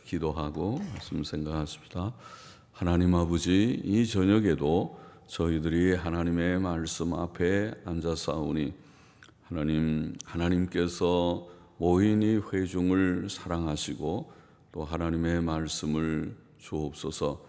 기도하고 말씀 생각하십시다. 하나님 아버지, 이 저녁에도 저희들이 하나님의 말씀 앞에 앉아싸우니 하나님께서 모인 이 회중을 사랑하시고 또 하나님의 말씀을 주옵소서.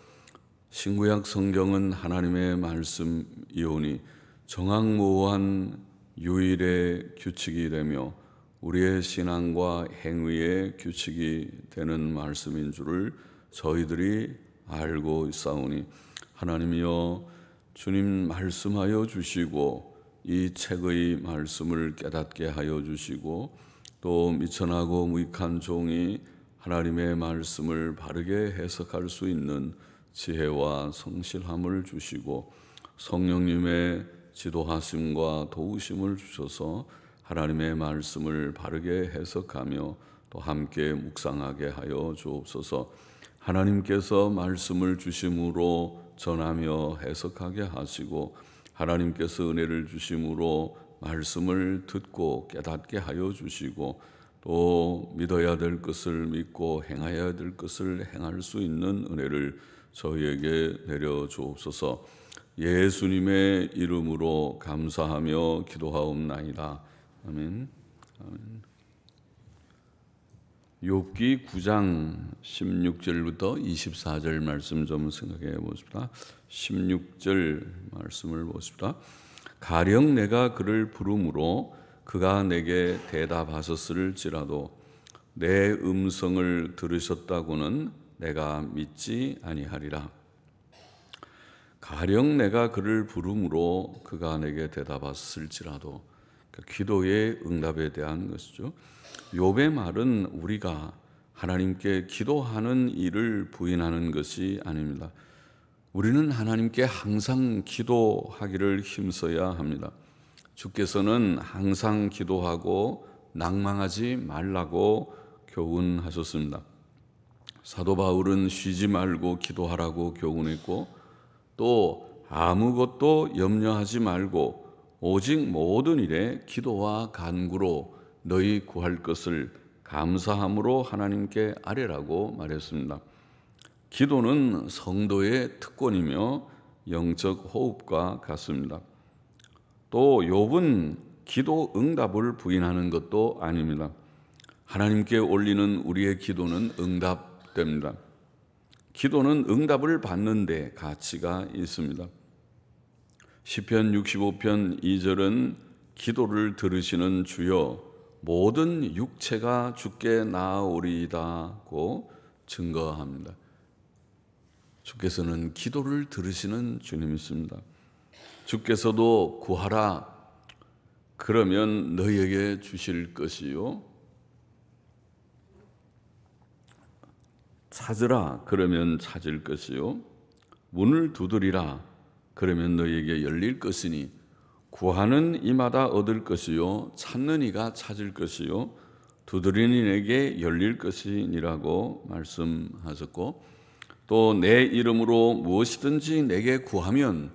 신구약 성경은 하나님의 말씀이오니 정확무오한 유일의 규칙이 되며 우리의 신앙과 행위의 규칙이 되는 말씀인 줄을 저희들이 알고 있사오니 하나님이여, 주님 말씀하여 주시고 이 책의 말씀을 깨닫게 하여 주시고 또 미천하고 무익한 종이 하나님의 말씀을 바르게 해석할 수 있는 지혜와 성실함을 주시고 성령님의 지도하심과 도우심을 주셔서 하나님의 말씀을 바르게 해석하며 또 함께 묵상하게 하여 주옵소서. 하나님께서 말씀을 주심으로 전하며 해석하게 하시고 하나님께서 은혜를 주심으로 말씀을 듣고 깨닫게 하여 주시고 또 믿어야 될 것을 믿고 행해야 될 것을 행할 수 있는 은혜를 저희에게 내려 주옵소서. 예수님의 이름으로 감사하며 기도하옵나이다. 아멘. 아멘. 욥기 9장 16절부터 24절 말씀 좀 생각해 보십시다. 16절 말씀을 보십시다. 가령 내가 그를 부름으로 그가 내게 대답하셨을지라도 내 음성을 들으셨다고는 내가 믿지 아니하리라. 가령 내가 그를 부름으로 그가 내게 대답하셨을지라도, 기도의 응답에 대한 것이죠. 욥의 말은 우리가 하나님께 기도하는 일을 부인하는 것이 아닙니다. 우리는 하나님께 항상 기도하기를 힘써야 합니다. 주께서는 항상 기도하고 낭망하지 말라고 교훈하셨습니다. 사도 바울은 쉬지 말고 기도하라고 교훈했고 또 아무것도 염려하지 말고 오직 모든 일에 기도와 간구로 너희 구할 것을 감사함으로 하나님께 아뢰라고 말했습니다. 기도는 성도의 특권이며 영적 호흡과 같습니다. 또 욥은 기도 응답을 부인하는 것도 아닙니다. 하나님께 올리는 우리의 기도는 응답됩니다. 기도는 응답을 받는 데 가치가 있습니다. 시편 65편 2절은 기도를 들으시는 주여 모든 육체가 주께 나아오리이다고 증거합니다. 주께서는 기도를 들으시는 주님이십니다. 주께서도 구하라 그러면 너희에게 주실 것이요, 찾으라 그러면 찾을 것이요, 문을 두드리라 그러면 너희에게 열릴 것이니 구하는 이마다 얻을 것이요 찾는 이가 찾을 것이요 두드리는 이에게 열릴 것이니라고 말씀하셨고 또 내 이름으로 무엇이든지 내게 구하면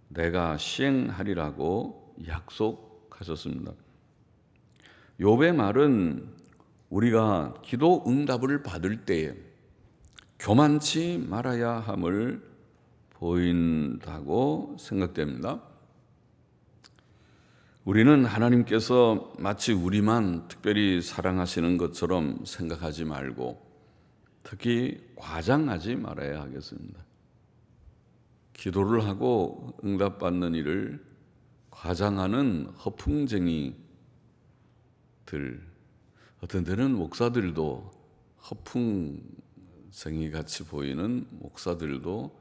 내가 시행하리라고 약속하셨습니다. 욥의 말은 우리가 기도 응답을 받을 때에 교만치 말아야 함을 보인다고 생각됩니다. 우리는 하나님께서 마치 우리만 특별히 사랑하시는 것처럼 생각하지 말고 특히 과장하지 말아야 하겠습니다. 기도를 하고 응답받는 일을 과장하는 허풍쟁이들, 어떤 때는 목사들도 허풍쟁이같이 보이는 목사들도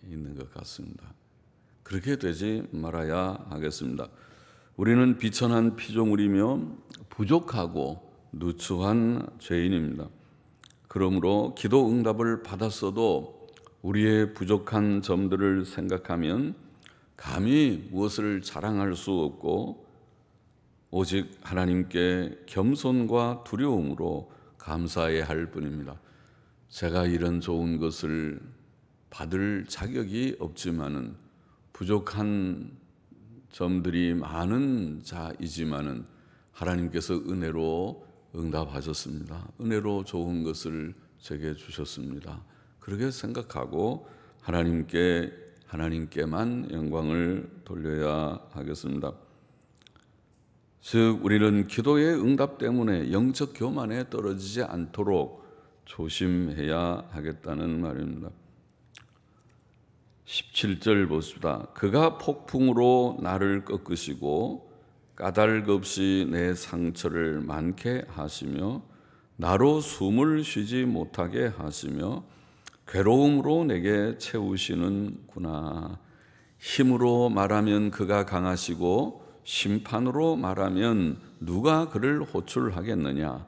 있는 것 같습니다. 그렇게 되지 말아야 하겠습니다. 우리는 비천한 피조물이며 부족하고 누추한 죄인입니다. 그러므로 기도 응답을 받았어도 우리의 부족한 점들을 생각하면 감히 무엇을 자랑할 수 없고 오직 하나님께 겸손과 두려움으로 감사해야 할 뿐입니다. 제가 이런 좋은 것을 받을 자격이 없지만은 부족한 점들이 많은 자이지만은 하나님께서 은혜로 응답하셨습니다. 은혜로 좋은 것을 제게 주셨습니다. 그렇게 생각하고 하나님께만 영광을 돌려야 하겠습니다. 즉 우리는 기도의 응답 때문에 영적 교만에 떨어지지 않도록 조심해야 하겠다는 말입니다. 17절 보십시다. 그가 폭풍으로 나를 꺾으시고 까닭 없이 내 상처를 많게 하시며 나로 숨을 쉬지 못하게 하시며 괴로움으로 내게 채우시는구나. 힘으로 말하면 그가 강하시고 심판으로 말하면 누가 그를 호출하겠느냐.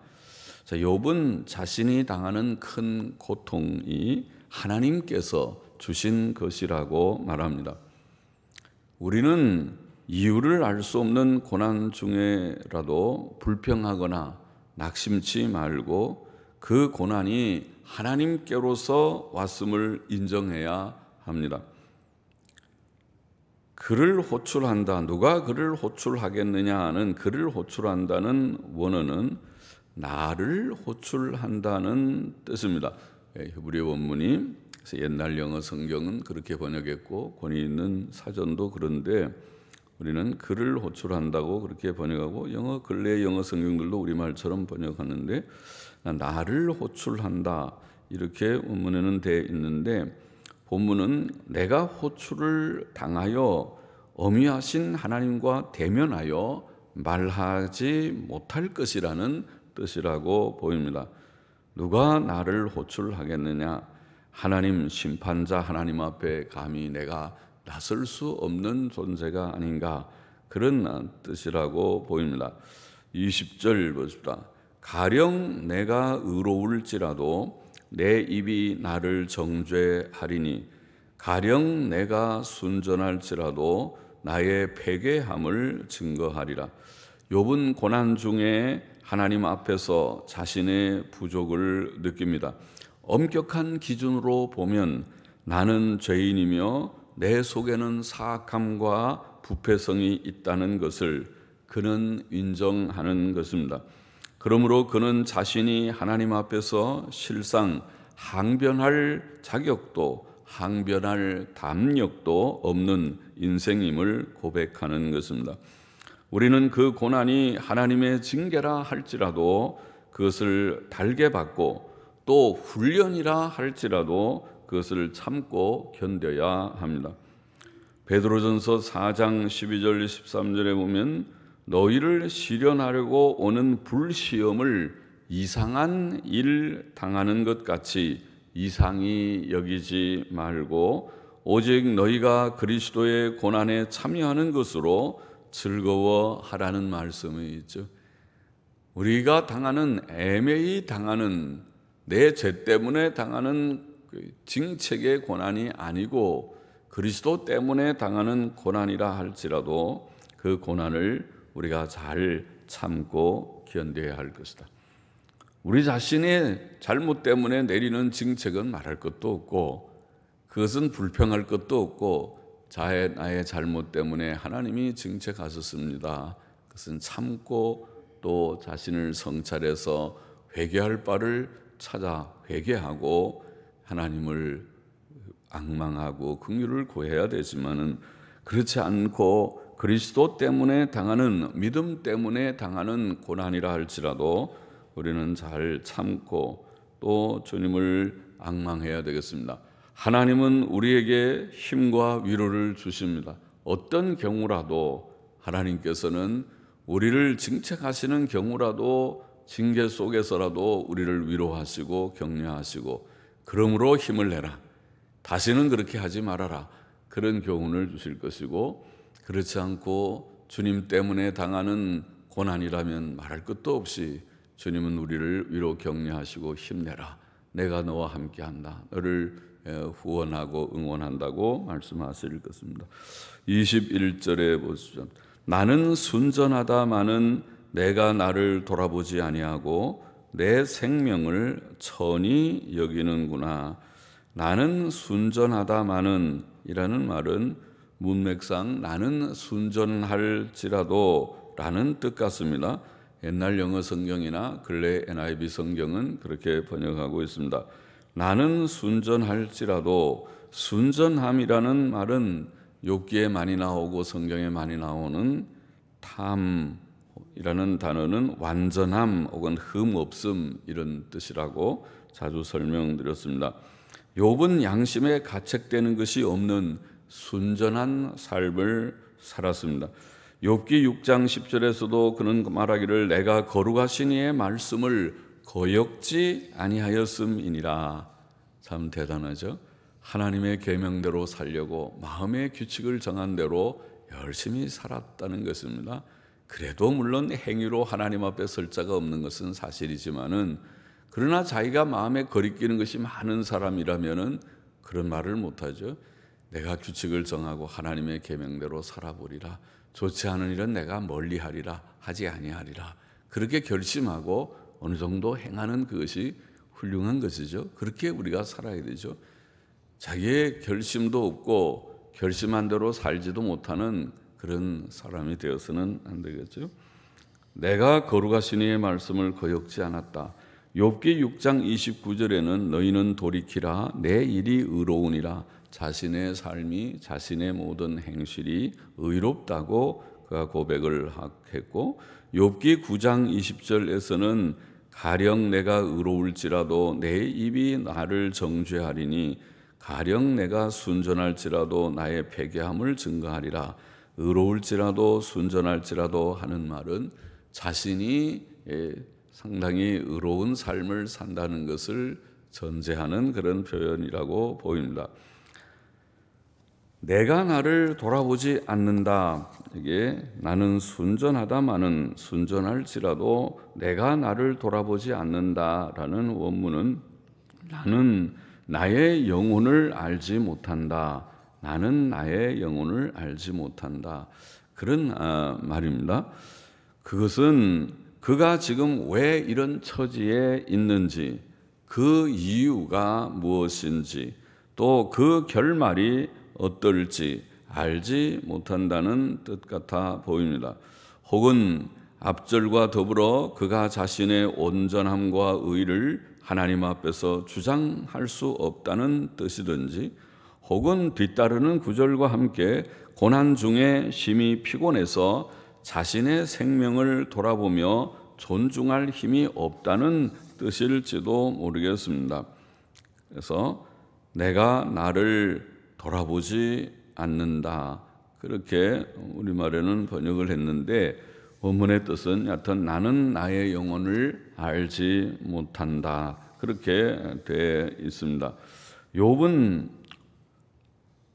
자, 욥은 자신이 당하는 큰 고통이 하나님께서 주신 것이라고 말합니다. 우리는 이유를 알 수 없는 고난 중에라도 불평하거나 낙심치 말고 그 고난이 하나님께로서 왔음을 인정해야 합니다. 그를 호출한다. 누가 그를 호출하겠느냐는 그를 호출한다는 원어는 나를 호출한다는 뜻입니다. 히브리어 원문이 옛날 영어 성경은 그렇게 번역했고 권위 있는 사전도 그런데 우리는 그를 호출한다고 그렇게 번역하고 근래 영어 성경들도 우리말처럼 번역하는데 나를 호출한다 이렇게 원문에는 되어 있는데 본문은 내가 호출을 당하여 엄위하신 하나님과 대면하여 말하지 못할 것이라는 뜻이라고 보입니다. 누가 나를 호출하겠느냐? 하나님 심판자 하나님 앞에 감히 내가 나설 수 없는 존재가 아닌가 그런 뜻이라고 보입니다. 20절 보십시다. 가령 내가 의로울지라도 내 입이 나를 정죄하리니 가령 내가 순전할지라도 나의 패괴함을 증거하리라. 욥은 고난 중에 하나님 앞에서 자신의 부족을 느낍니다. 엄격한 기준으로 보면 나는 죄인이며 내 속에는 사악함과 부패성이 있다는 것을 그는 인정하는 것입니다. 그러므로 그는 자신이 하나님 앞에서 실상 항변할 자격도 항변할 담력도 없는 인생임을 고백하는 것입니다. 우리는 그 고난이 하나님의 징계라 할지라도 그것을 달게 받고 또 훈련이라 할지라도 그것을 참고 견뎌야 합니다. 베드로전서 4장 12절 13절에 보면 너희를 시련하려고 오는 불시험을 이상한 일 당하는 것 같이 이상히 여기지 말고 오직 너희가 그리스도의 고난에 참여하는 것으로 즐거워하라는 말씀이 있죠. 우리가 애매히 당하는 내 죄 때문에 당하는 징책의 고난이 아니고 그리스도 때문에 당하는 고난이라 할지라도 그 고난을 우리가 잘 참고 견뎌야 할 것이다. 우리 자신의 잘못 때문에 내리는 징책은 말할 것도 없고 그것은 불평할 것도 없고 나의 잘못 때문에 하나님이 징책하셨습니다. 그것은 참고 또 자신을 성찰해서 회개할 바를 찾아 회개하고 하나님을 앙망하고 긍휼을 구해야 되지만은 그렇지 않고 그리스도 때문에 당하는 믿음 때문에 당하는 고난이라 할지라도 우리는 잘 참고 또 주님을 앙망해야 되겠습니다. 하나님은 우리에게 힘과 위로를 주십니다. 어떤 경우라도 하나님께서는 우리를 징책하시는 경우라도 징계 속에서라도 우리를 위로하시고 격려하시고 그러므로 힘을 내라. 다시는 그렇게 하지 말아라. 그런 교훈을 주실 것이고 그렇지 않고 주님 때문에 당하는 고난이라면 말할 것도 없이 주님은 우리를 위로 격려하시고 힘내라. 내가 너와 함께한다. 너를 후원하고 응원한다고 말씀하실 것입니다. 21절에 보시죠. 나는 순전하다마는 내가 나를 돌아보지 아니하고 내 생명을 천히 여기는구나. 나는 순전하다마는 이라는 말은 문맥상 나는 순전할지라도 라는 뜻 같습니다. 옛날 영어 성경이나 근래 NIV 성경은 그렇게 번역하고 있습니다. 나는 순전할지라도, 순전함이라는 말은 욥기에 많이 나오고 성경에 많이 나오는 탐이라는 단어는 완전함 혹은 흠 없음 이런 뜻이라고 자주 설명드렸습니다. 욥은 양심에 가책되는 것이 없는 순전한 삶을 살았습니다. 욥기 6장 10절에서도 그는 말하기를 내가 거룩하신 이의 말씀을 거역지 아니하였음이니라. 참 대단하죠. 하나님의 계명대로 살려고 마음의 규칙을 정한 대로 열심히 살았다는 것입니다. 그래도 물론 행위로 하나님 앞에 설 자가 없는 것은 사실이지만은, 그러나 자기가 마음에 거리끼는 것이 많은 사람이라면은 그런 말을 못하죠. 내가 규칙을 정하고 하나님의 계명대로 살아보리라. 좋지 않은 일은 내가 멀리하리라, 하지 아니하리라. 그렇게 결심하고 어느 정도 행하는 그것이 훌륭한 것이죠. 그렇게 우리가 살아야 되죠. 자기의 결심도 없고 결심한 대로 살지도 못하는 그런 사람이 되어서는 안 되겠죠. 내가 거룩하신 이의 말씀을 거역지 않았다. 욥기 6장 29절에는 너희는 돌이키라, 내 일이 의로우니라. 자신의 삶이, 자신의 모든 행실이 의롭다고 그가 고백을 했고, 욥기 9장 20절에서는 가령 내가 의로울지라도 내 입이 나를 정죄하리니 가령 내가 순전할지라도 나의 패괴함을 증거하리라. 의로울지라도 순전할지라도 하는 말은 자신이 상당히 의로운 삶을 산다는 것을 전제하는 그런 표현이라고 보입니다. 내가 나를 돌아보지 않는다. 이게 나는 순전하다마는 순전할지라도 내가 나를 돌아보지 않는다라는 원문은 나는 나의 영혼을 알지 못한다. 나는 나의 영혼을 알지 못한다. 그런 말입니다. 그것은 그가 지금 왜 이런 처지에 있는지, 그 이유가 무엇인지, 또 그 결말이 어떨지 알지 못한다는 뜻 같아 보입니다. 혹은 앞절과 더불어 그가 자신의 온전함과 의를 하나님 앞에서 주장할 수 없다는 뜻이든지, 혹은 뒤따르는 구절과 함께 고난 중에 심히 피곤해서 자신의 생명을 돌아보며 존중할 힘이 없다는 뜻일지도 모르겠습니다. 그래서 내가 나를 돌아보지 않는다, 그렇게 우리말에는 번역을 했는데, 원문의 뜻은 여하튼 나는 나의 영혼을 알지 못한다, 그렇게 되어 있습니다. 욥은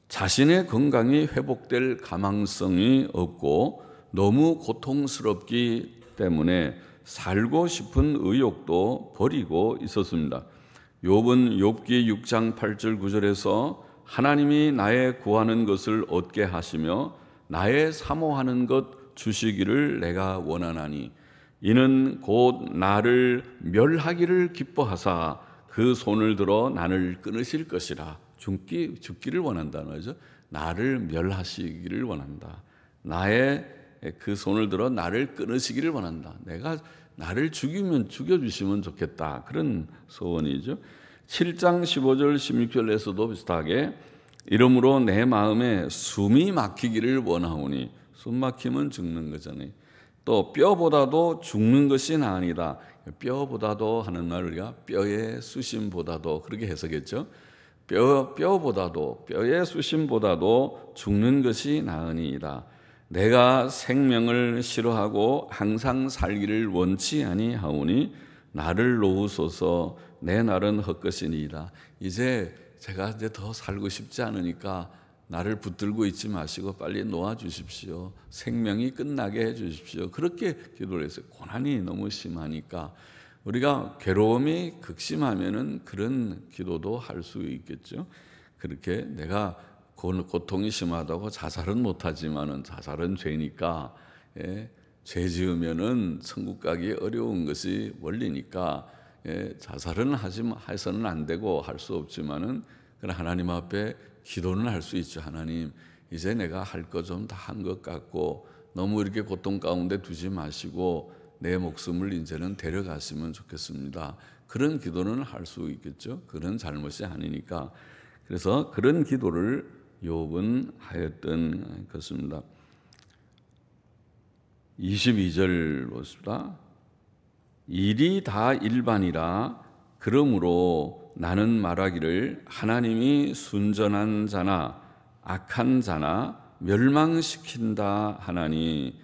자신의 건강이 회복될 가망성이 없고 너무 고통스럽기 때문에 살고 싶은 의욕도 버리고 있었습니다. 욥은 욥기 6장 8절 9절에서 하나님이 나의 구하는 것을 얻게 하시며 나의 사모하는 것 주시기를 내가 원하나니 이는 곧 나를 멸하기를 기뻐하사 그 손을 들어 나를 끊으실 것이라. 죽기를 원한다는 거죠. 나를 멸하시기를 원한다. 나의 그 손을 들어 나를 끊으시기를 원한다. 내가 나를 죽여주시면 좋겠다. 그런 소원이죠. 7장 15절 16절에서도 비슷하게 이러므로 내 마음에 숨이 막히기를 원하오니, 숨 막히면 죽는 거잖아요. 또 뼈보다도 죽는 것이 나으니라. 뼈보다도 하는 말 우리가 뼈의 수심보다도 그렇게 해석했죠. 뼈보다도, 뼈의 수심보다도 죽는 것이 나으니이다. 내가 생명을 싫어하고 항상 살기를 원치 아니하오니 나를 놓으소서. 내 날은 헛것이니이다. 이제 제가 더 살고 싶지 않으니까 나를 붙들고 있지 마시고 빨리 놓아 주십시오. 생명이 끝나게 해 주십시오. 그렇게 기도를 했어요. 고난이 너무 심하니까. 우리가 괴로움이 극심하면은 그런 기도도 할 수 있겠죠. 그렇게 내가 고통이 심하다고 자살은 못하지만은 자살은 죄니까, 죄 지으면은 천국 가기 어려운 것이 원리니까, 자살은 해서는 안 되고 할 수 없지만은 그러나 하나님 앞에 기도는 할 수 있죠. 하나님, 이제 내가 할 거 좀 다 한 것 같고 너무 이렇게 고통 가운데 두지 마시고 내 목숨을 이제는 데려갔으면 좋겠습니다. 그런 기도는 할 수 있겠죠. 그런 잘못이 아니니까. 그래서 그런 기도를 욥은 하였던 것입니다. 22절 보십시다. 일이 다 일반이라 그러므로 나는 말하기를 하나님이 순전한 자나 악한 자나 멸망시킨다 하나니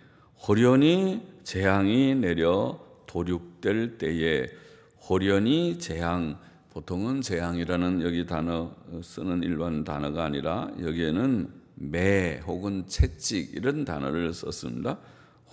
호련히 재앙이 내려 도륙될 때에 호련히 재앙, 보통은 재앙이라는 여기 단어 쓰는 일반 단어가 아니라 여기에는 매 혹은 채찍 이런 단어를 썼습니다.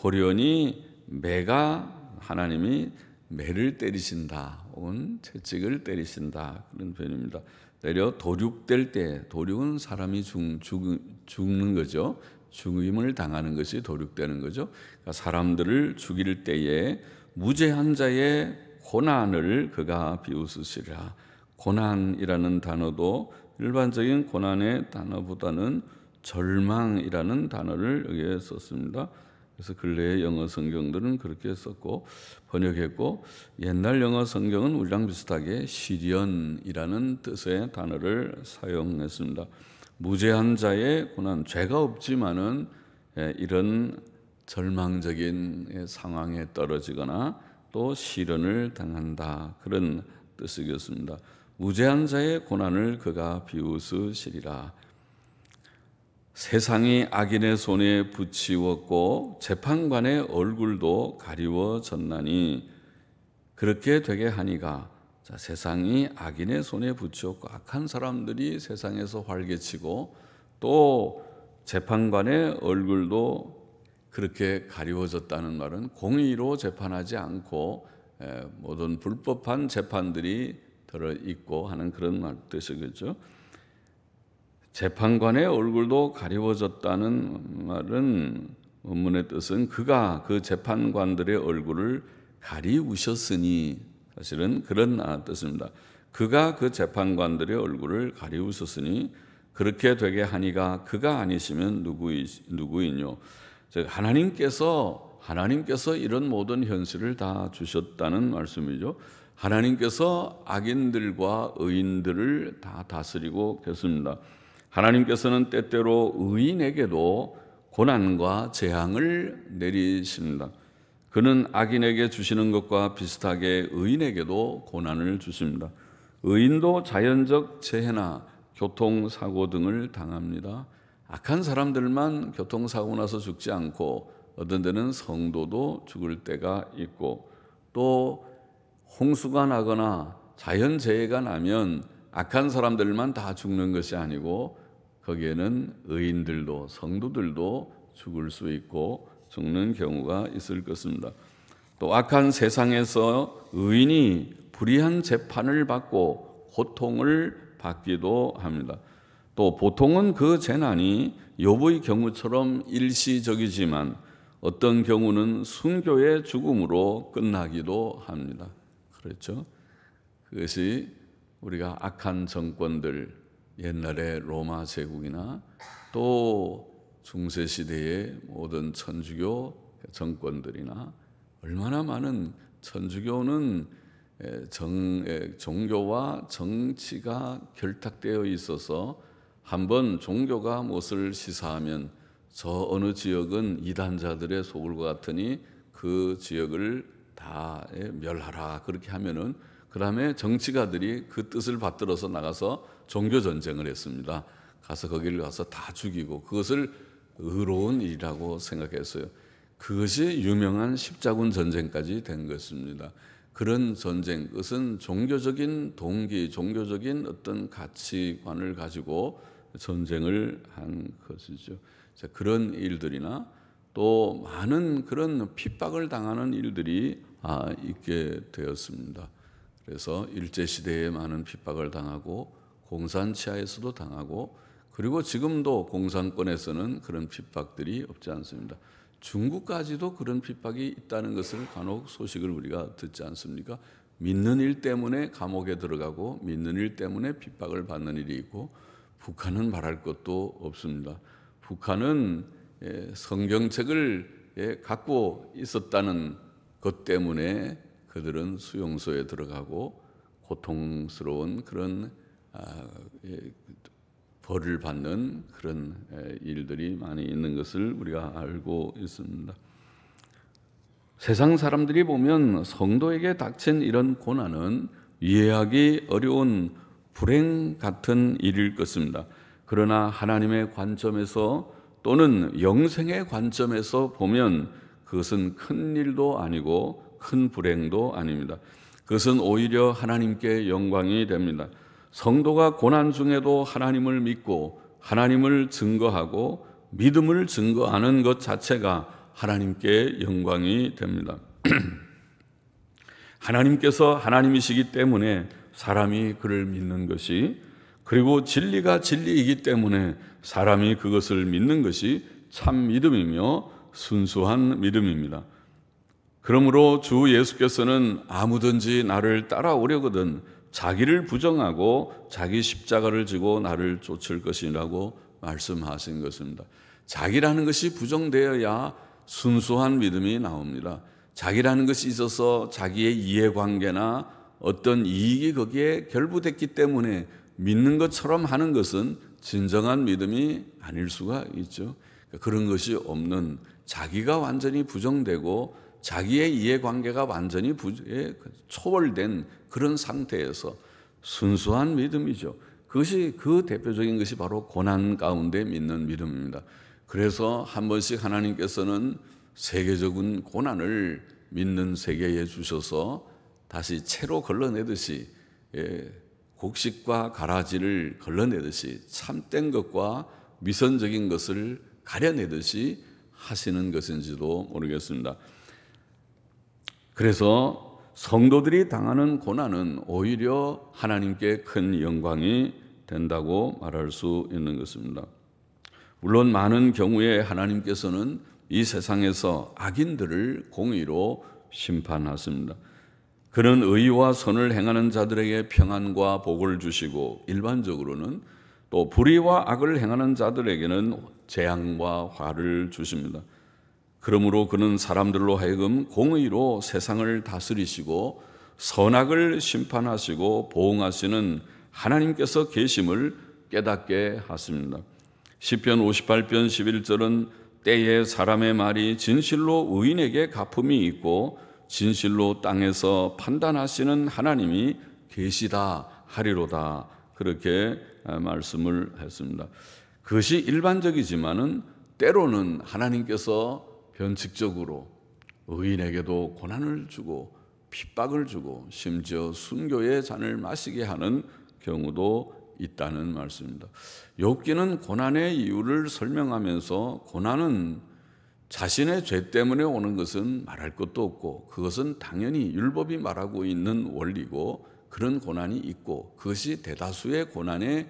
호련히 매가 하나님이 매를 때리신다 혹은 채찍을 때리신다 그런 표현입니다. 내려 도륙될 때, 도륙은 사람이 죽는 거죠. 죽임을 당하는 것이 도륙되는 거죠. 그러니까 사람들을 죽일 때에 무죄한 자의 고난을 그가 비웃으시리라. 고난이라는 단어도 일반적인 고난의 단어보다는 절망이라는 단어를 여기에 썼습니다. 그래서 근래의 영어 성경들은 그렇게 썼고 번역했고, 옛날 영어 성경은 우리랑 비슷하게 시련이라는 뜻의 단어를 사용했습니다. 무죄한 자의 고난, 죄가 없지만은 이런 절망적인 상황에 떨어지거나 또 시련을 당한다 그런 뜻이겠습니다. 무죄한 자의 고난을 그가 비웃으시리라. 세상이 악인의 손에 붙이웠고 재판관의 얼굴도 가리워졌나니 그렇게 되게 하니가. 자, 세상이 악인의 손에 붙이웠고 악한 사람들이 세상에서 활개치고 또 재판관의 얼굴도 그렇게 가리워졌다는 말은 공의로 재판하지 않고 모든 불법한 재판들이 들어있고 하는 그런 뜻이겠죠. 재판관의 얼굴도 가리워졌다는 말은 원문의 뜻은 그가 그 재판관들의 얼굴을 가리우셨으니, 사실은 그런 뜻입니다. 그가 그 재판관들의 얼굴을 가리우셨으니 그렇게 되게 하니가 그가 아니시면 누구이뇨. 즉 하나님께서 이런 모든 현실을 다 주셨다는 말씀이죠. 하나님께서 악인들과 의인들을 다 다스리고 계십니다. 하나님께서는 때때로 의인에게도 고난과 재앙을 내리십니다. 그는 악인에게 주시는 것과 비슷하게 의인에게도 고난을 주십니다. 의인도 자연적 재해나 교통사고 등을 당합니다. 악한 사람들만 교통사고 나서 죽지 않고 어떤 데는 성도도 죽을 때가 있고, 또 홍수가 나거나 자연재해가 나면 악한 사람들만 다 죽는 것이 아니고 거기에는 의인들도 성도들도 죽을 수 있고 죽는 경우가 있을 것입니다. 또 악한 세상에서 의인이 불의한 재판을 받고 고통을 받기도 합니다. 또 보통은 그 재난이 욥의 경우처럼 일시적이지만 어떤 경우는 순교의 죽음으로 끝나기도 합니다. 그렇죠? 그것이 우리가 악한 정권들, 옛날의 로마 제국이나 또 중세시대의 모든 천주교 정권들이나 얼마나 많은 천주교는 종교와 정치가 결탁되어 있어서 한번 종교가 무엇을 시사하면 저 어느 지역은 이단자들의 소굴과 같으니 그 지역을 다 멸하라 그렇게 하면은 그 다음에 정치가들이 그 뜻을 받들어서 나가서 종교 전쟁을 했습니다. 가서 거기를 가서 다 죽이고 그것을 의로운 일이라고 생각했어요. 그것이 유명한 십자군 전쟁까지 된 것입니다. 그런 전쟁, 그것은 종교적인 동기, 종교적인 어떤 가치관을 가지고 전쟁을 한 것이죠. 그런 일들이나 또 많은 그런 핍박을 당하는 일들이 있게 되었습니다. 그래서 일제시대에 많은 핍박을 당하고 공산치하에서도 당하고, 그리고 지금도 공산권에서는 그런 핍박들이 없지 않습니다. 중국까지도 그런 핍박이 있다는 것을 간혹 소식을 우리가 듣지 않습니까? 믿는 일 때문에 감옥에 들어가고 믿는 일 때문에 핍박을 받는 일이 있고, 북한은 말할 것도 없습니다. 북한은 성경책을 갖고 있었다는 것 때문에 그들은 수용소에 들어가고 고통스러운 그런 벌을 받는 그런 일들이 많이 있는 것을 우리가 알고 있습니다. 세상 사람들이 보면 성도에게 닥친 이런 고난은 이해하기 어려운 불행 같은 일일 것입니다. 그러나 하나님의 관점에서 또는 영생의 관점에서 보면 그것은 큰 일도 아니고 큰 불행도 아닙니다. 그것은 오히려 하나님께 영광이 됩니다. 성도가 고난 중에도 하나님을 믿고 하나님을 증거하고 믿음을 증거하는 것 자체가 하나님께 영광이 됩니다. 하나님께서 하나님이시기 때문에 사람이 그를 믿는 것이, 그리고 진리가 진리이기 때문에 사람이 그것을 믿는 것이 참 믿음이며 순수한 믿음입니다. 그러므로 주 예수께서는 아무든지 나를 따라오려거든 자기를 부정하고 자기 십자가를 지고 나를 쫓을 것이라고 말씀하신 것입니다. 자기라는 것이 부정되어야 순수한 믿음이 나옵니다. 자기라는 것이 있어서 자기의 이해관계나 어떤 이익이 거기에 결부됐기 때문에 믿는 것처럼 하는 것은 진정한 믿음이 아닐 수가 있죠. 그런 것이 없는, 자기가 완전히 부정되고 자기의 이해관계가 완전히 초월된 그런 상태에서 순수한 믿음이죠. 그것이, 그 대표적인 것이 바로 고난 가운데 믿는 믿음입니다. 그래서 한 번씩 하나님께서는 세계적인 고난을 믿는 세계에 주셔서 다시 채로 걸러내듯이, 곡식과 가라지를 걸러내듯이 참된 것과 미선적인 것을 가려내듯이 하시는 것인지도 모르겠습니다. 그래서 성도들이 당하는 고난은 오히려 하나님께 큰 영광이 된다고 말할 수 있는 것입니다. 물론 많은 경우에 하나님께서는 이 세상에서 악인들을 공의로 심판하십니다. 그는 의와 선을 행하는 자들에게 평안과 복을 주시고, 일반적으로는 또 불의와 악을 행하는 자들에게는 재앙과 화를 주십니다. 그러므로 그는 사람들로 하여금 공의로 세상을 다스리시고 선악을 심판하시고 보응하시는 하나님께서 계심을 깨닫게 하십니다. 시편 58편 11절은 때에 사람의 말이 진실로 의인에게 갚음이 있고 진실로 땅에서 판단하시는 하나님이 계시다 하리로다, 그렇게 말씀을 했습니다. 그것이 일반적이지만은 때로는 하나님께서 변칙적으로 의인에게도 고난을 주고 핍박을 주고 심지어 순교의 잔을 마시게 하는 경우도 있다는 말씀입니다. 욥기는 고난의 이유를 설명하면서 고난은 자신의 죄 때문에 오는 것은 말할 것도 없고 그것은 당연히 율법이 말하고 있는 원리고 그런 고난이 있고 그것이 대다수의 고난의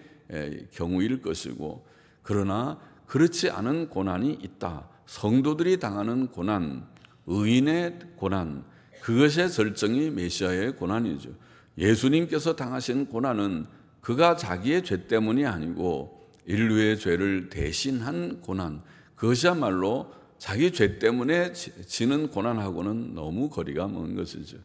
경우일 것이고, 그러나 그렇지 않은 고난이 있다. 성도들이 당하는 고난, 의인의 고난, 그것의 절정이 메시아의 고난이죠. 예수님께서 당하신 고난은 그가 자기의 죄 때문이 아니고 인류의 죄를 대신한 고난, 그것이야말로 자기 죄 때문에 지는 고난하고는 너무 거리가 먼 것이죠.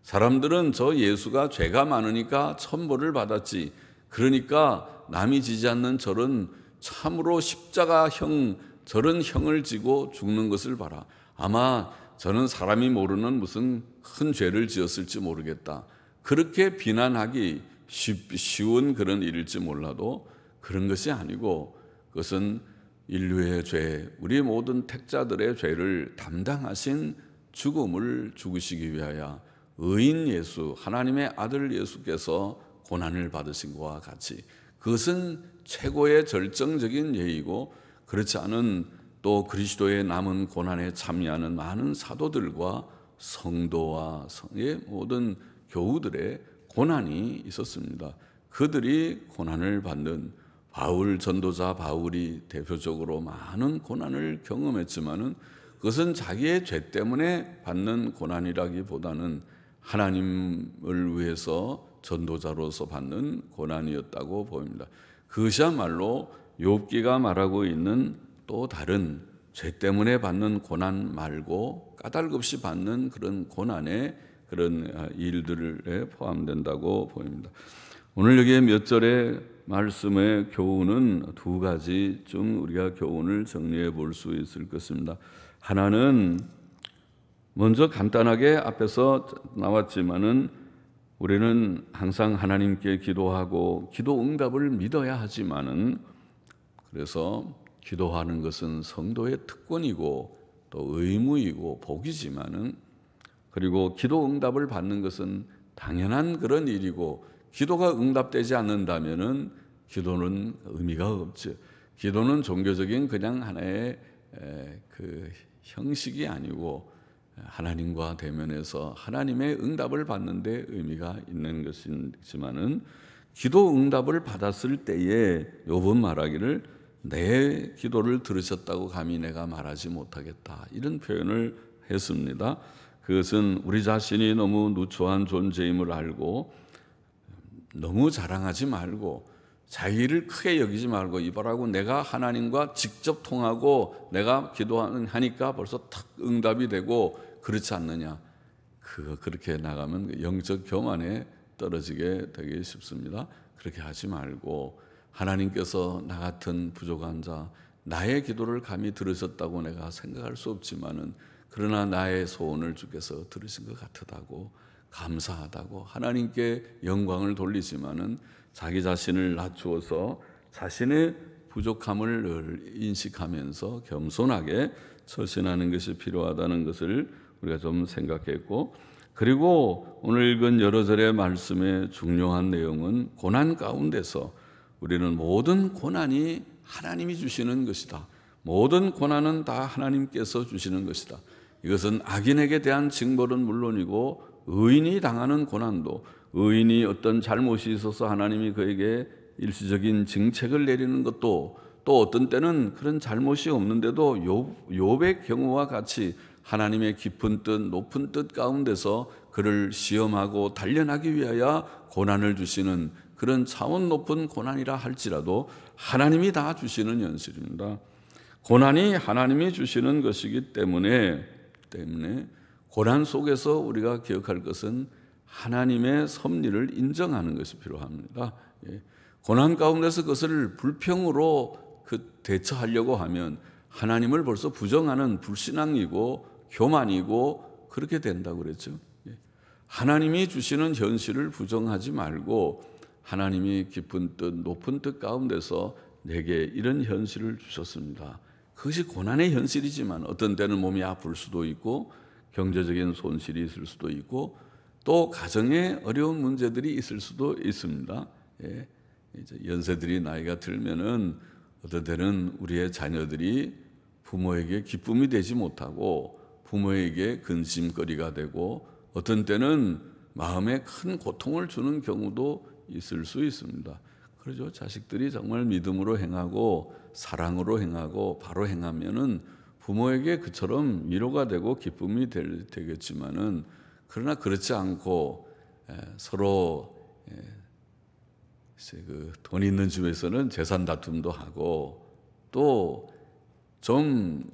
사람들은 저 예수가 죄가 많으니까 천벌을 받았지, 그러니까 남이 지지 않는 저런 참으로 십자가형, 저런 형을 지고 죽는 것을 봐라. 아마 저는 사람이 모르는 무슨 큰 죄를 지었을지 모르겠다. 그렇게 비난하기 쉬운 그런 일일지 몰라도 그런 것이 아니고 그것은 인류의 죄, 우리 모든 택자들의 죄를 담당하신 죽음을 죽으시기 위하여 의인 예수, 하나님의 아들 예수께서 고난을 받으신 것과 같이 그것은 최고의 절정적인 예이고, 그렇지 않은 또 그리스도의 남은 고난에 참여하는 많은 사도들과 성도와 성의 모든 교우들의 고난이 있었습니다. 그들이 고난을 받는, 바울 전도자 바울이 대표적으로 많은 고난을 경험했지만은 그것은 자기의 죄 때문에 받는 고난이라기보다는 하나님을 위해서 전도자로서 받는 고난이었다고 보입니다. 그것이야말로 욥기가 말하고 있는 또 다른 죄 때문에 받는 고난 말고 까닭 없이 받는 그런 고난의 그런 일들에 포함된다고 보입니다. 오늘 여기에 몇 절의 말씀의 교훈은 두 가지쯤 우리가 교훈을 정리해 볼 수 있을 것입니다. 하나는 먼저 간단하게 앞에서 나왔지만은 우리는 항상 하나님께 기도하고 기도 응답을 믿어야 하지만은 그래서 기도하는 것은 성도의 특권이고 또 의무이고 복이지만은 그리고 기도 응답을 받는 것은 당연한 그런 일이고 기도가 응답되지 않는다면은 기도는 의미가 없죠. 기도는 종교적인 그냥 하나의 그 형식이 아니고 하나님과 대면해서 하나님의 응답을 받는 데 의미가 있는 것이지만은 기도 응답을 받았을 때에 욥은 말하기를 내 기도를 들으셨다고 감히 내가 말하지 못하겠다 이런 표현을 했습니다. 그것은 우리 자신이 너무 누추한 존재임을 알고 너무 자랑하지 말고 자기를 크게 여기지 말고 이봐라고 내가 하나님과 직접 통하고 내가 기도하니까 벌써 탁 응답이 되고 그렇지 않느냐. 그렇게 나가면 영적 교만에 떨어지게 되기 쉽습니다. 그렇게 하지 말고 하나님께서 나 같은 부족한 자 나의 기도를 감히 들으셨다고 내가 생각할 수 없지만은 그러나 나의 소원을 주께서 들으신 것 같다고 감사하다고 하나님께 영광을 돌리지만은 자기 자신을 낮추어서 자신의 부족함을 늘 인식하면서 겸손하게 처신하는 것이 필요하다는 것을 우리가 좀 생각했고 그리고 오늘 읽은 여러 절의 말씀의 중요한 내용은 고난 가운데서 우리는 모든 고난이 하나님이 주시는 것이다. 모든 고난은 다 하나님께서 주시는 것이다. 이것은 악인에게 대한 징벌은 물론이고 의인이 당하는 고난도 의인이 어떤 잘못이 있어서 하나님이 그에게 일시적인 징책을 내리는 것도 또 어떤 때는 그런 잘못이 없는데도 욥의 경우와 같이 하나님의 깊은 뜻, 높은 뜻 가운데서 그를 시험하고 단련하기 위하여 고난을 주시는 그런 차원 높은 고난이라 할지라도 하나님이 다 주시는 현실입니다. 고난이 하나님이 주시는 것이기 때문에 고난 속에서 우리가 기억할 것은 하나님의 섭리를 인정하는 것이 필요합니다. 고난 가운데서 그것을 불평으로 대처하려고 하면 하나님을 벌써 부정하는 불신앙이고 교만이고 그렇게 된다고 그랬죠. 하나님이 주시는 현실을 부정하지 말고 하나님이 깊은 뜻, 높은 뜻 가운데서 내게 이런 현실을 주셨습니다. 그것이 고난의 현실이지만 어떤 때는 몸이 아플 수도 있고 경제적인 손실이 있을 수도 있고 또 가정에 어려운 문제들이 있을 수도 있습니다. 이제 연세들이 나이가 들면은 어떤 때는 우리의 자녀들이 부모에게 기쁨이 되지 못하고 부모에게 근심거리가 되고 어떤 때는 마음에 큰 고통을 주는 경우도 있을 수 있습니다. 그렇죠. 자식들이 정말 믿음으로 행하고 사랑으로 행하고 바로 행하면은 부모에게 그처럼 위로가 되고 기쁨이 되겠지만은 그러나 그렇지 않고 서로 돈 있는 집에서는 재산 다툼도 하고 또 좀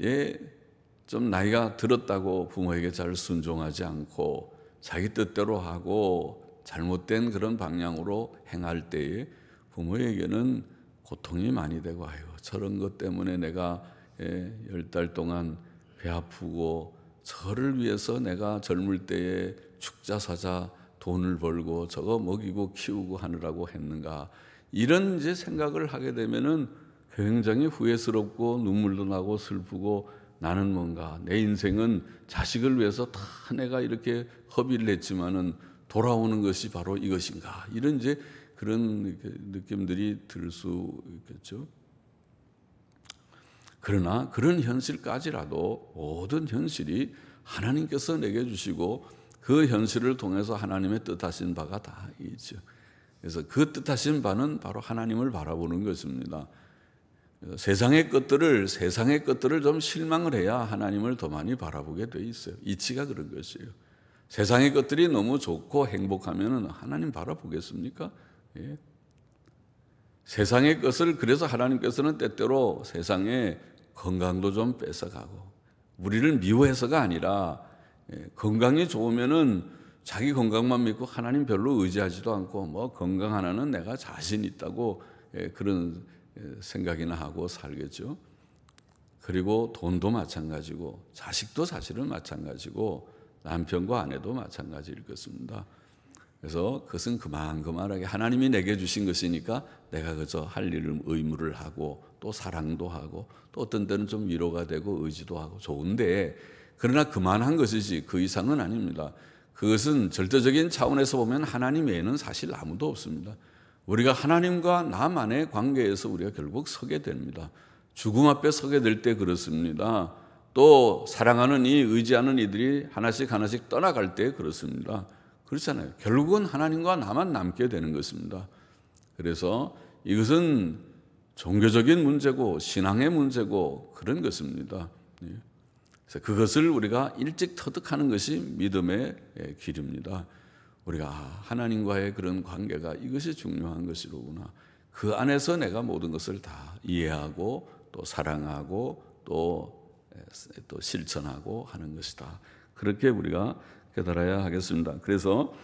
나이가 들었다고 부모에게 잘 순종하지 않고 자기 뜻대로 하고 잘못된 그런 방향으로 행할 때에 부모에게는 고통이 많이 되고 아유 저런 것 때문에 내가 10달 동안 배 아프고 저를 위해서 내가 젊을 때에 축자사자 돈을 벌고 저거 먹이고 키우고 하느라고 했는가 이런 이제 생각을 하게 되면은 굉장히 후회스럽고 눈물도 나고 슬프고 나는 뭔가 내 인생은 자식을 위해서 다 내가 이렇게 허비를 했지만은 돌아오는 것이 바로 이것인가 이런 이제 그런 느낌들이 들 수 있겠죠. 그러나 그런 현실까지라도 모든 현실이 하나님께서 내게 주시고 그 현실을 통해서 하나님의 뜻하신 바가 다 있죠. 그래서 그 뜻하신 바는 바로 하나님을 바라보는 것입니다. 세상의 것들을 좀 실망을 해야 하나님을 더 많이 바라보게 돼 있어요. 이치가 그런 것이에요. 세상의 것들이 너무 좋고 행복하면 하나님 바라보겠습니까? 세상의 것을 그래서 하나님께서는 때때로 세상에 건강도 좀 뺏어가고, 우리를 미워해서가 아니라 건강이 좋으면은 자기 건강만 믿고 하나님 별로 의지하지도 않고 뭐 건강 하나는 내가 자신 있다고 그런 생각이나 하고 살겠죠. 그리고 돈도 마찬가지고 자식도 사실은 마찬가지고 남편과 아내도 마찬가지일 것입니다. 그래서 그것은 그만하게 하나님이 내게 주신 것이니까 내가 그저 할 일을 의무를 하고 또 사랑도 하고 또 어떤 때는 좀 위로가 되고 의지도 하고 좋은데, 그러나 그만한 것이지 그 이상은 아닙니다. 그것은 절대적인 차원에서 보면 하나님 외에는 사실 아무도 없습니다. 우리가 하나님과 나만의 관계에서 우리가 결국 서게 됩니다. 죽음 앞에 서게 될 때 그렇습니다. 또 사랑하는 이 의지하는 이들이 하나씩 떠나갈 때 그렇습니다. 그렇잖아요. 결국은 하나님과 나만 남게 되는 것입니다. 그래서 이것은 종교적인 문제고 신앙의 문제고 그런 것입니다. 그래서 그것을 우리가 일찍 터득하는 것이 믿음의 길입니다. 우리가 하나님과의 그런 관계가 이것이 중요한 것이로구나. 그 안에서 내가 모든 것을 다 이해하고 또 사랑하고 또 실천하고 하는 것이다. 그렇게 우리가 깨달아야 하겠습니다. 그래서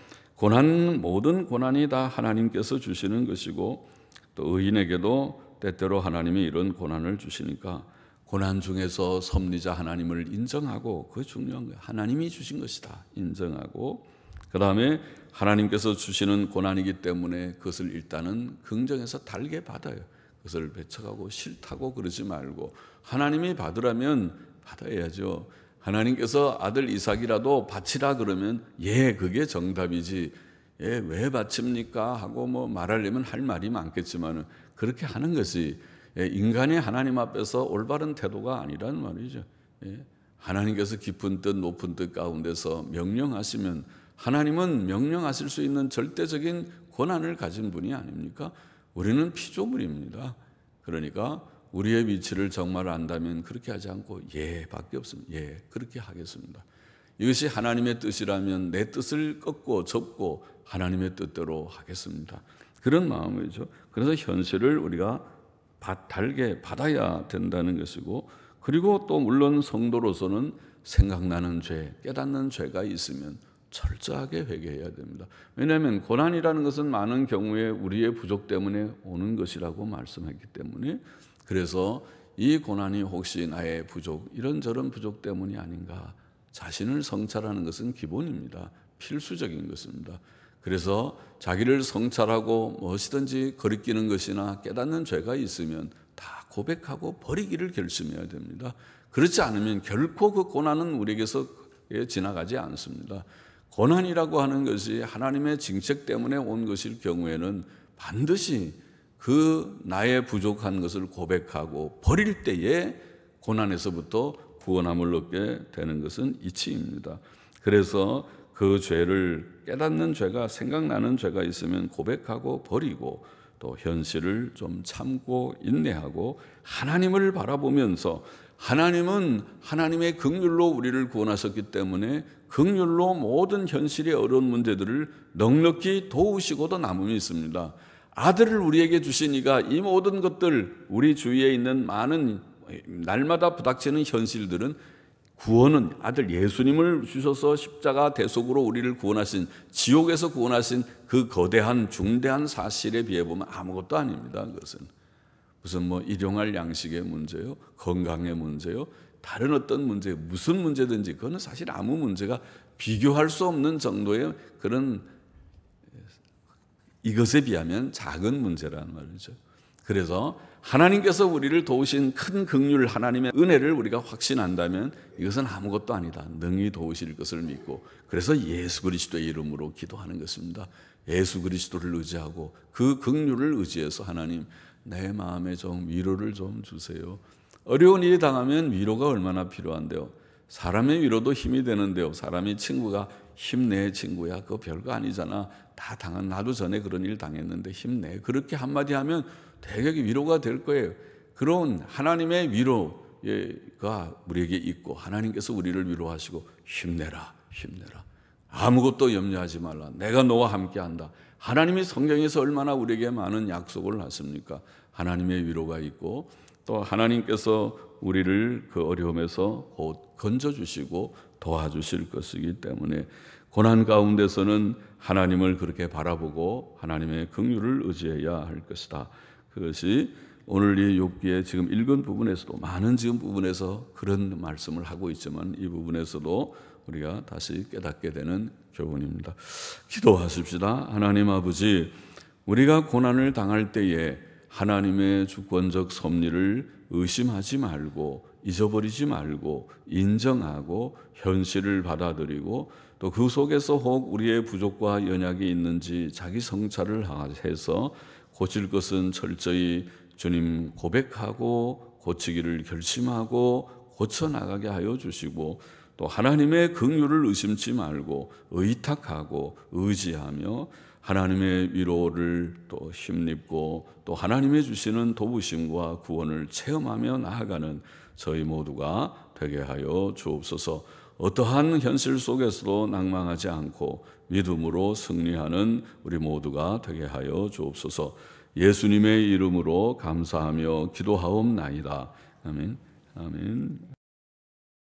모든 고난이 다 하나님께서 주시는 것이고 또 의인에게도 때때로 하나님이 이런 고난을 주시니까 고난 중에서 섭리자 하나님을 인정하고, 그게 중요한 거예요. 하나님이 주신 것이다 인정하고, 그 다음에 하나님께서 주시는 고난이기 때문에 그것을 일단은 긍정해서 달게 받아요. 그것을 배척하고 싫다고 그러지 말고, 하나님이 받으라면 받아야죠. 하나님께서 아들 이삭이라도 바치라 그러면 그게 정답이지 왜 바칩니까 하고 뭐 말하려면 할 말이 많겠지만 그렇게 하는 것이 인간이 하나님 앞에서 올바른 태도가 아니란 말이죠. 하나님께서 깊은 뜻 높은 뜻 가운데서 명령하시면 하나님은 명령하실 수 있는 절대적인 권한을 가진 분이 아닙니까? 우리는 피조물입니다. 그러니까 우리의 위치를 정말 안다면 그렇게 하지 않고 밖에 없습니다. 그렇게 하겠습니다. 이것이 하나님의 뜻이라면 내 뜻을 꺾고 접고 하나님의 뜻대로 하겠습니다. 그런 마음이죠. 그래서 현실을 우리가 달게 받아야 된다는 것이고, 그리고 또 물론 성도로서는 생각나는 죄, 깨닫는 죄가 있으면 철저하게 회개해야 됩니다. 왜냐하면 고난이라는 것은 많은 경우에 우리의 부족 때문에 오는 것이라고 말씀했기 때문에, 그래서 이 고난이 혹시 나의 부족, 이런저런 부족 때문이 아닌가, 자신을 성찰하는 것은 기본입니다. 필수적인 것입니다. 그래서 자기를 성찰하고 무엇이든지 거리끼는 것이나 깨닫는 죄가 있으면 다 고백하고 버리기를 결심해야 됩니다. 그렇지 않으면 결코 그 고난은 우리에게서 지나가지 않습니다. 고난이라고 하는 것이 하나님의 징책 때문에 온 것일 경우에는 반드시 그 나의 부족한 것을 고백하고 버릴 때에 고난에서부터 구원함을 얻게 되는 것은 이치입니다. 그래서 그 죄를 깨닫는 죄가, 생각나는 죄가 있으면 고백하고 버리고 또 현실을 좀 참고 인내하고 하나님을 바라보면서, 하나님은 하나님의 긍휼로 우리를 구원하셨기 때문에 긍휼로 모든 현실의 어려운 문제들을 넉넉히 도우시고도 남음이 있습니다. 아들을 우리에게 주시니까 이 모든 것들, 우리 주위에 있는 많은 날마다 부닥치는 현실들은 구원은 아들 예수님을 주셔서 십자가 대속으로 우리를 구원하신, 지옥에서 구원하신 그 거대한 중대한 사실에 비해 보면 아무것도 아닙니다. 그것은 무슨 일용할 양식의 문제요, 건강의 문제요, 다른 어떤 문제, 무슨 문제든지 그거는 사실 아무 문제가 비교할 수 없는 정도의 그런, 이것에 비하면 작은 문제라는 말이죠. 그래서 하나님께서 우리를 도우신 큰 긍휼, 하나님의 은혜를 우리가 확신한다면 이것은 아무것도 아니다, 능히 도우실 것을 믿고, 그래서 예수 그리스도의 이름으로 기도하는 것입니다. 예수 그리스도를 의지하고 그 긍휼을 의지해서 하나님, 내 마음에 좀 위로를 좀 주세요. 어려운 일이 당하면 위로가 얼마나 필요한데요. 사람의 위로도 힘이 되는데요. 사람이 친구가 힘내 친구야, 그거 별거 아니잖아, 다 나도 전에 그런 일 당했는데 힘내, 그렇게 한마디 하면 되게 위로가 될 거예요. 그런 하나님의 위로가 우리에게 있고, 하나님께서 우리를 위로하시고 힘내라, 아무것도 염려하지 말라, 내가 너와 함께한다. 하나님이 성경에서 얼마나 우리에게 많은 약속을 하십니까? 하나님의 위로가 있고, 또 하나님께서 우리를 그 어려움에서 곧 건져주시고 도와주실 것이기 때문에 고난 가운데서는 하나님을 그렇게 바라보고 하나님의 긍휼을 의지해야 할 것이다. 그것이 오늘 이 욥기에 지금 읽은 부분에서도 많은 지금 부분에서 그런 말씀을 하고 있지만 이 부분에서도 우리가 다시 깨닫게 되는 교훈입니다. 기도하십시다. 하나님 아버지, 우리가 고난을 당할 때에 하나님의 주권적 섭리를 의심하지 말고 잊어버리지 말고 인정하고 현실을 받아들이고 또 그 속에서 혹 우리의 부족과 연약이 있는지 자기 성찰을 해서 고칠 것은 철저히 주님 고백하고 고치기를 결심하고 고쳐나가게 하여 주시고 또 하나님의 긍휼을 의심치 말고 의탁하고 의지하며 하나님의 위로를 또 힘입고 또 하나님의 주시는 도우심과 구원을 체험하며 나아가는 저희 모두가 되게 하여 주옵소서. 어떠한 현실 속에서도 낭망하지 않고 믿음으로 승리하는 우리 모두가 되게 하여 주옵소서. 예수님의 이름으로 감사하며 기도하옵나이다. 아멘. 아멘.